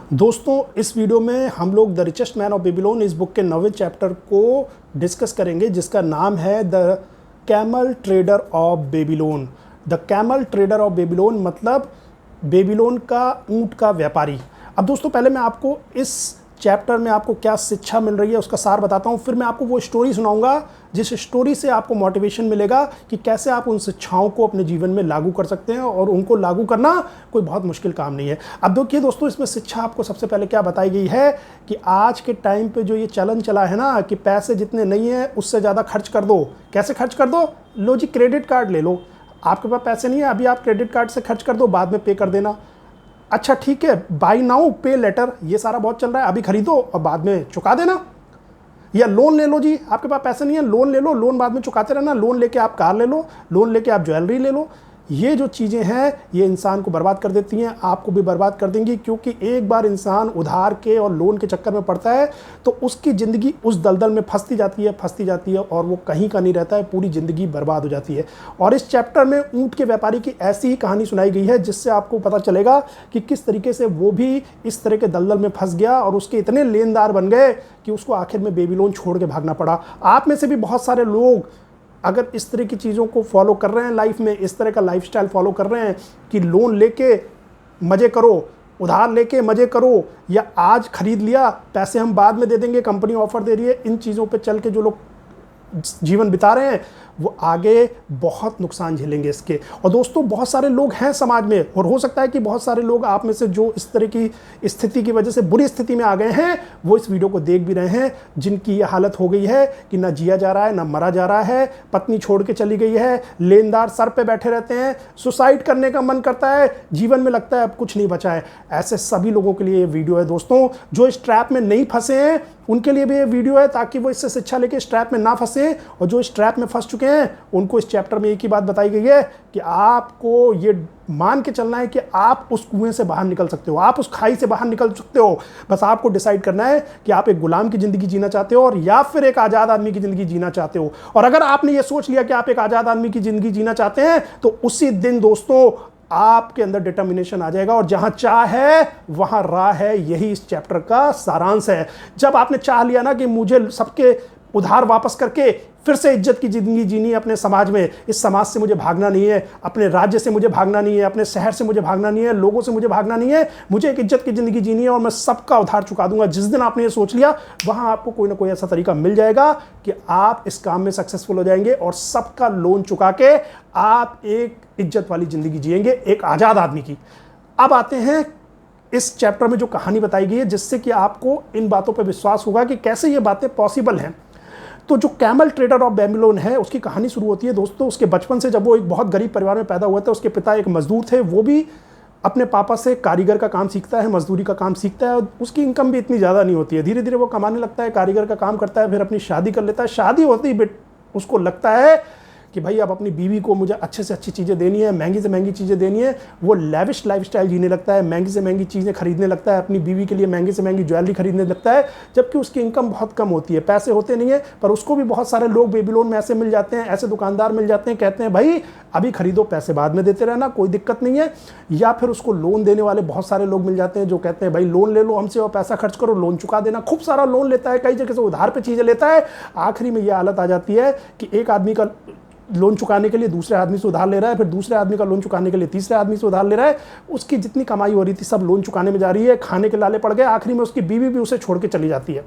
दोस्तों, इस वीडियो में हम लोग the richest man of Babylon इस बुक के 9वें चैप्टर को डिस्कस करेंगे, जिसका नाम है the camel trader of Babylon. The camel trader of Babylon मतलब बेबीलोन का ऊंट का व्यापारी। अब दोस्तों, पहले मैं आपको इस चैप्टर में आपको क्या शिक्षा मिल रही है उसका सार बताता हूँ, फिर मैं आपको वो स्टोरी सुनाऊंगा जिस स्टोरी से आपको मोटिवेशन मिलेगा कि कैसे आप उन शिक्षाओं को अपने जीवन में लागू कर सकते हैं, और उनको लागू करना कोई बहुत मुश्किल काम नहीं है। अब देखिए दोस्तों, इसमें शिक्षा आपको सबसे पहले क्या बताई गई है कि आज के टाइम पे जो ये चलन चला है ना कि पैसे जितने नहीं है उससे ज़्यादा खर्च कर दो। कैसे खर्च कर दो? लो जी, क्रेडिट कार्ड ले लो। आपके पास पैसे नहीं है, अभी आप क्रेडिट कार्ड से खर्च कर दो, बाद में पे कर देना। अच्छा ठीक है, बाई नाउ पे लेटर, ये सारा बहुत चल रहा है। अभी खरीदो और बाद में चुका देना। या लोन ले लो जी, आपके पास पैसे नहीं है, लोन ले लो, लोन बाद में चुकाते रहना। लोन लेके आप कार ले लो, लोन लेके आप ज्वेलरी ले लो। ये जो चीज़ें हैं ये इंसान को बर्बाद कर देती हैं, आपको भी बर्बाद कर देंगी, क्योंकि एक बार इंसान उधार के और लोन के चक्कर में पड़ता है तो उसकी ज़िंदगी उस दलदल में फंसती जाती है और वो कहीं का नहीं रहता है, पूरी ज़िंदगी बर्बाद हो जाती है। और इस चैप्टर में ऊँट के व्यापारी की ऐसी ही कहानी सुनाई गई है, जिससे आपको पता चलेगा कि किस तरीके से वो भी इस तरह के दलदल में फंस गया और उसके इतने लेनदार बन गए कि उसको आखिर में बेबीलोन छोड़ के भागना पड़ा। आप में से भी बहुत सारे लोग अगर इस तरह की चीज़ों को फॉलो कर रहे हैं लाइफ में, इस तरह का लाइफस्टाइल फॉलो कर रहे हैं कि लोन लेके मज़े करो, उधार लेके मज़े करो, या आज खरीद लिया पैसे हम बाद में दे देंगे, कंपनी ऑफर दे रही है, इन चीज़ों पे चल के जो लोग जीवन बिता रहे हैं वो आगे बहुत नुकसान झेलेंगे इसके। और दोस्तों, बहुत सारे लोग हैं समाज में, और हो सकता है कि बहुत सारे लोग आप में से जो इस तरह की स्थिति की वजह से बुरी स्थिति में आ गए हैं वो इस वीडियो को देख भी रहे हैं, जिनकी ये हालत हो गई है कि ना जिया जा रहा है ना मरा जा रहा है, पत्नी छोड़ के चली गई है, लेनदार सर पे बैठे रहते हैं, सुसाइड करने का मन करता है, जीवन में लगता है अब कुछ नहीं बचा है। ऐसे सभी लोगों के लिए ये वीडियो है दोस्तों। जो इस ट्रैप में नहीं फंसे हैं उनके लिए भी ये वीडियो है, ताकि वो इससे शिक्षा लेके इस ट्रैप में ना फंसे, और जो इस ट्रैप में फंस चुके हैं उनको इस चैप्टर में एक ही बात बताई गई है कि आपको ये मान के चलना है कि आप उस कुएं से बाहर निकल सकते हो, आप उस खाई से बाहर निकल सकते हो। बस आपको डिसाइड करना है कि आप एक गुलाम की जिंदगी जीना चाहते हो और या फिर एक आज़ाद आदमी की जिंदगी जीना चाहते हो। और अगर आपने ये सोच लिया कि आप एक आज़ाद आदमी की जिंदगी जीना चाहते हैं तो उसी दिन दोस्तों आपके अंदर डिटर्मिनेशन आ जाएगा, और जहां चाह है वहां राह है। यही इस चैप्टर का सारांश है। जब आपने चाह लिया ना कि मुझे सबके उधार वापस करके फिर से इज्जत की जिंदगी जीनी है अपने समाज में, इस समाज से मुझे भागना नहीं है, अपने राज्य से मुझे भागना नहीं है, अपने शहर से मुझे भागना नहीं है, लोगों से मुझे भागना नहीं है, मुझे एक इज्जत की जिंदगी जीनी है और मैं सबका उधार चुका दूंगा। जिस दिन आपने ये सोच लिया वहां आपको कोई ना कोई ऐसा तरीका मिल जाएगा कि आप इस काम में सक्सेसफुल हो जाएंगे और सबका लोन चुका के आप एक इज्जत वाली जिंदगी जिएंगे, एक आजाद आदमी की। अब आते हैं इस चैप्टर में जो कहानी बताई गई है, जिससे कि आपको इन बातों पर विश्वास होगा कि कैसे ये बातें पॉसिबल हैं। तो जो कैमल ट्रेडर ऑफ बेबीलोन है उसकी कहानी शुरू होती है दोस्तों उसके बचपन से। जब वो एक बहुत गरीब परिवार में पैदा हुआ था, उसके पिता एक मजदूर थे, वो भी अपने पापा से कारीगर का काम सीखता है, मजदूरी का काम सीखता है, और उसकी इनकम भी इतनी ज़्यादा नहीं होती है। धीरे धीरे वो कमाने लगता है, कारीगर का काम करता है, फिर अपनी शादी कर लेता है। शादी होती ही उसको लगता है कि भाई अब अपनी बीवी को मुझे अच्छे से अच्छी चीज़ें देनी है, महंगी से महंगी चीज़ें देनी है। वो लेविश लाइफस्टाइल जीने लगता है, महंगी से महंगी चीज़ें खरीदने लगता है, अपनी बीवी के लिए महंगी से महंगी ज्वेलरी खरीदने लगता है, जबकि उसकी इनकम बहुत कम होती है, पैसे होते नहीं है। पर उसको भी बहुत सारे लोग बेबीलोन में ऐसे मिल जाते हैं, ऐसे दुकानदार मिल जाते हैं, कहते हैं भाई अभी खरीदो, पैसे बाद में देते रहना, कोई दिक्कत नहीं है। या फिर उसको लोन देने वाले बहुत सारे लोग मिल जाते हैं जो कहते हैं भाई लोन ले लो हमसे और पैसा खर्च करो, लोन चुका देना। खूब सारा लोन लेता है, कई जगह से उधार पे चीज़ें लेता है। आखिरी में यह हालत आ जाती है कि एक आदमी का लोन चुकाने के लिए दूसरे आदमी से उधार ले रहा है, फिर दूसरे आदमी का लोन चुकाने के लिए तीसरे आदमी से उधार ले रहा है। उसकी जितनी कमाई हो रही थी सब लोन चुकाने में जा रही है, खाने के लाले पड़ गए। आखिरी में उसकी बीवी भी उसे छोड़ के चली जाती है।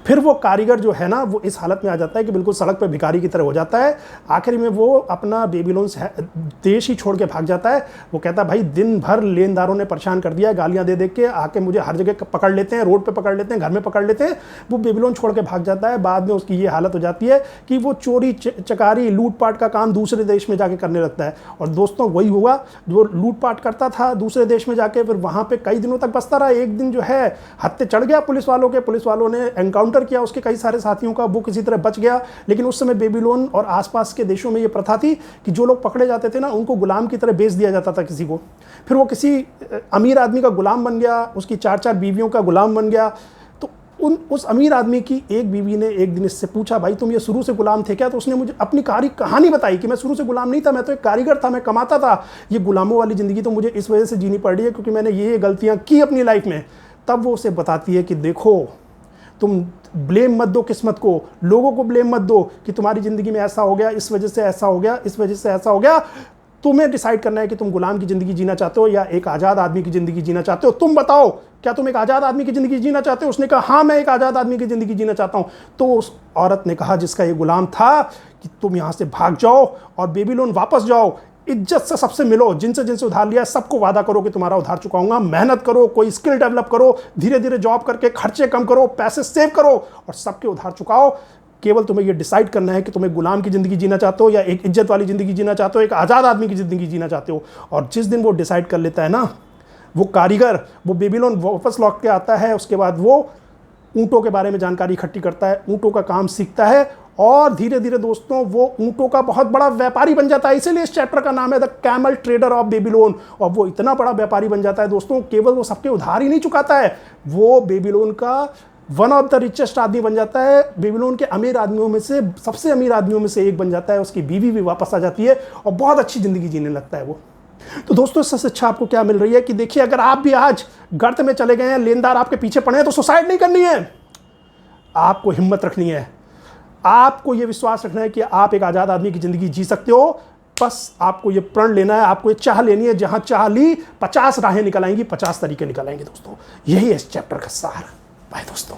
फिर वो कारीगर जो है ना वो इस हालत में आ जाता है कि बिल्कुल सड़क पर भिखारी की तरह हो जाता है। आखिर में वो अपना बेबीलोन देश ही छोड़ के भाग जाता है। वो कहता है भाई दिन भर लेनदारों ने परेशान कर दिया है, गालियां दे दे के आके मुझे हर जगह पकड़ लेते हैं, रोड पे पकड़ लेते हैं, घर में पकड़ लेते हैं। वो बेबीलोन छोड़ के भाग जाता है। बाद में उसकी ये हालत हो जाती है कि वो चोरी चकारी लूटपाट का काम दूसरे देश में जाके करने लगता है। और दोस्तों वही हुआ, जो लूटपाट करता था दूसरे देश में जाके, फिर वहाँ पर कई दिनों तक बसता रहा। एक दिन जो है हत्थे चढ़ गया पुलिस वालों के, पुलिस वालों ने एनकाउंटर किया उसके कई सारे साथियों का, वो किसी तरह बच गया। लेकिन उस समय बेबीलोन और आसपास के देशों में ये प्रथा थी कि जो लोग पकड़े जाते थे ना उनको गुलाम की तरह बेच दिया जाता था किसी को। फिर वो किसी अमीर आदमी का गुलाम बन गया, उसकी 4-4 बीवियों का गुलाम बन गया। तो उस अमीर आदमी की एक बीवी ने एक दिन इससे पूछा, भाई तुम ये शुरू से गुलाम थे क्या? तो उसने मुझे अपनी कहानी बताई कि मैं शुरू से गुलाम नहीं था, मैं तो एक कारीगर था, मैं कमाता था। ये गुलामों वाली ज़िंदगी तो मुझे इस वजह से जीनी पड़ रही है क्योंकि मैंने ये गलतियाँ की अपनी लाइफ में। तब वो उसे बताती है कि देखो, तुम ब्लेम मत दो किस्मत को, लोगों को ब्लेम मत दो कि तुम्हारी ज़िंदगी में ऐसा हो गया, इस वजह से ऐसा हो गया, इस वजह से ऐसा हो गया। तुम्हें डिसाइड करना है कि तुम गुलाम की ज़िंदगी जीना चाहते हो या एक आज़ाद आदमी की ज़िंदगी जीना चाहते हो। तुम बताओ, क्या तुम एक आज़ाद आदमी की ज़िंदगी जीना चाहते हो? उसने कहा हाँ, मैं एक आज़ाद आदमी की ज़िंदगी जीना चाहता हूँ। तो उस औरत ने कहा जिसका ये गुलाम था कि तुम यहाँ से भाग जाओ और बेबीलोन वापस जाओ, इज्जत से सबसे मिलो, जिनसे जिनसे उधार लिया सबको वादा करो कि तुम्हारा उधार चुकाऊंगा, मेहनत करो, कोई स्किल डेवलप करो, धीरे धीरे जॉब करके खर्चे कम करो, पैसे सेव करो और सबके उधार चुकाओ। केवल तुम्हें ये डिसाइड करना है कि तुम्हें गुलाम की ज़िंदगी जीना चाहते हो या एक इज्जत वाली ज़िंदगी जीना चाहते हो, एक आज़ाद आदमी की ज़िंदगी जीना चाहते हो। और जिस दिन वो डिसाइड कर लेता है ना, वो कारीगर, वो बेबीलोन वापस लौट के आता है। उसके बाद वो ऊँटों के बारे में जानकारी इकट्ठी करता है, ऊँटों का काम सीखता है और धीरे धीरे दोस्तों वो ऊँटों का बहुत बड़ा व्यापारी बन जाता है। इसीलिए इस चैप्टर का नाम है the camel trader of Babylon. और वो इतना बड़ा व्यापारी बन जाता है दोस्तों, केवल वो सबके उधार ही नहीं चुकाता है, वो बेबीलोन का वन ऑफ द रिचेस्ट आदमी बन जाता है, बेबीलोन के अमीर आदमियों में से सबसे अमीर आदमियों में से एक बन जाता है। उसकी बीवी भी वापस आ जाती है और बहुत अच्छी ज़िंदगी जीने लगता है वो। तो दोस्तों इससे शिक्षा आपको क्या मिल रही है कि देखिए, अगर आप भी आज गर्त में चले गए हैं, लेनदार आपके पीछे पड़े हैं, तो सुसाइड नहीं करनी है। आपको हिम्मत रखनी है, आपको ये विश्वास रखना है कि आप एक आज़ाद आदमी की ज़िंदगी जी सकते हो। बस आपको ये प्रण लेना है, आपको ये चाह लेनी है। जहाँ चाह ली 50 राहें निकल आएंगी, 50 तरीके निकल आएंगे दोस्तों। यही है इस चैप्टर का सार। बाय दोस्तों।